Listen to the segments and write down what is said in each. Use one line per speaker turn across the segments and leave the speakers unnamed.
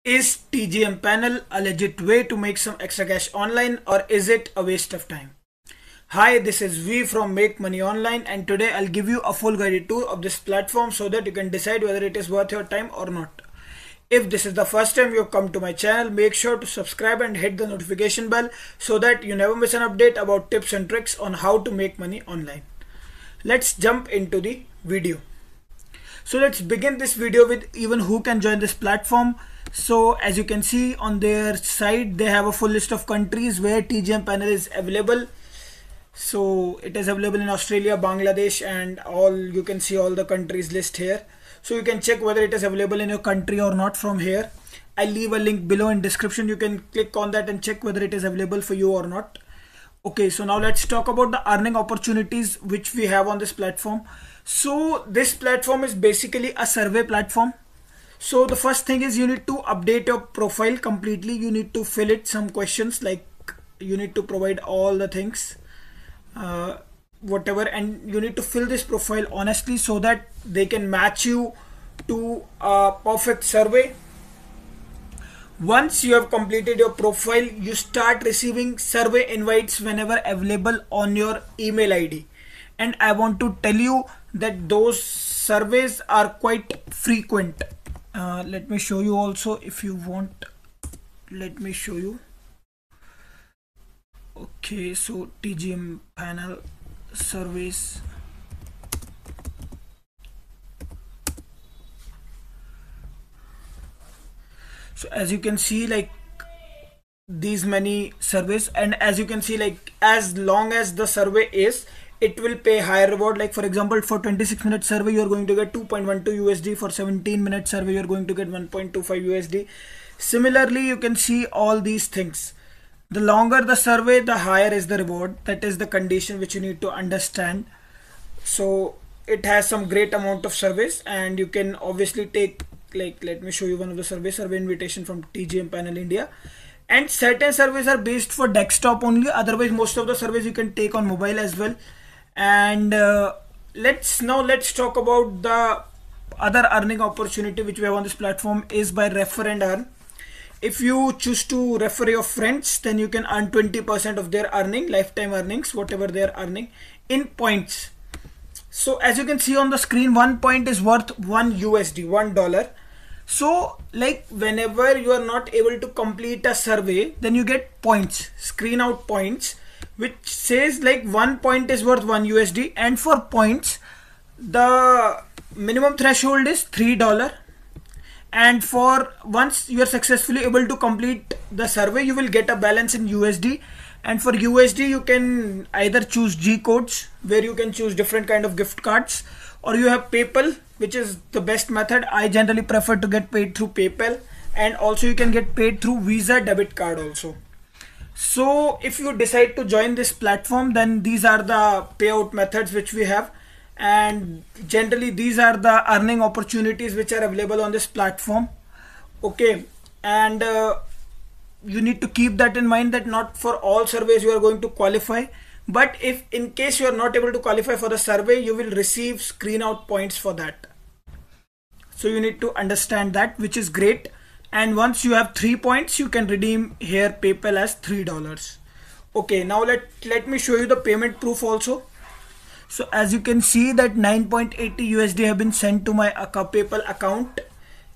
Is TGM panel a legit way to make some extra cash online, or is it a waste of time? Hi, this is V from Make Money Online, and today I'll give you a full guided tour of this platform so that you can decide whether it is worth your time or not. If this is the first time you've come to my channel, make sure to subscribe and hit the notification bell so that you never miss an update about tips and tricks on how to make money online. Let's jump into the video. So let's begin this video with even who can join this platform. So as you can see on their site, they have a full list of countries where TGM panel is available. So it is available in Australia, Bangladesh, and all. You can see all the countries list here. So you can check whether it is available in your country or not from here. I'll leave a link below in description. You can click on that and check whether it is available for you or not. Okay, so now let's talk about the earning opportunities which we have on this platform. So this platform is basically a survey platform. So the first thing is you need to update your profile completely. You need to fill it some questions, like you need to provide all the things, whatever, and you need to fill this profile honestly so that they can match you to a perfect survey. Once you have completed your profile, you start receiving survey invites whenever available on your email ID. And I want to tell you that those surveys are quite frequent. Let me show you also if you want. Let me show you. Okay, so TGM panel surveys. So as you can see, like these many surveys, and as you can see, like as long as the survey is, it will pay higher reward. Like for example, for 26-minute survey you are going to get 2.12 USD. For 17-minute survey you are going to get 1.25 USD. Similarly, you can see all these things. The longer the survey, the higher is the reward. That is the condition which you need to understand. So it has some great amount of surveys, and you can obviously take, like, let me show you one of the survey invitation from TGM panel India. And certain surveys are based for desktop only, otherwise most of the surveys you can take on mobile as well. And let's talk about the other earning opportunity which we have on this platform is by refer and earn. If you choose to refer your friends, then you can earn 20% of their earning, lifetime earnings, whatever they are earning, in points. So as you can see on the screen, 1 point is worth 1 USD, $1. So like whenever you are not able to complete a survey, then you get points, screen out points, which says like 1 point is worth 1 USD. And for points, the minimum threshold is $3. And for once you are successfully able to complete the survey, you will get a balance in USD. And for USD, you can either choose G codes, where you can choose different kind of gift cards, or you have PayPal, which is the best method. I generally prefer to get paid through PayPal, and also you can get paid through Visa debit card also. So if you decide to join this platform, then these are the payout methods which we have, and generally these are the earning opportunities which are available on this platform. Okay, and you need to keep that in mind, that not for all surveys you are going to qualify, but if in case you are not able to qualify for the survey, you will receive screen out points for that. So you need to understand that, which is great. And once you have 3 points, you can redeem here PayPal as $3. Okay, now let me show you the payment proof also. So as you can see that 9.80 USD have been sent to my PayPal account,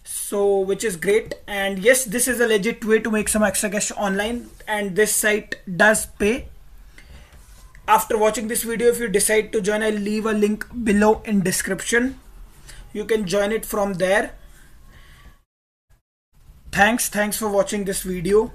so which is great. And yes, this is a legit way to make some extra cash online, and this site does pay. After watching this video, if you decide to join, I'll leave a link below in description. You can join it from there. Thanks for watching this video.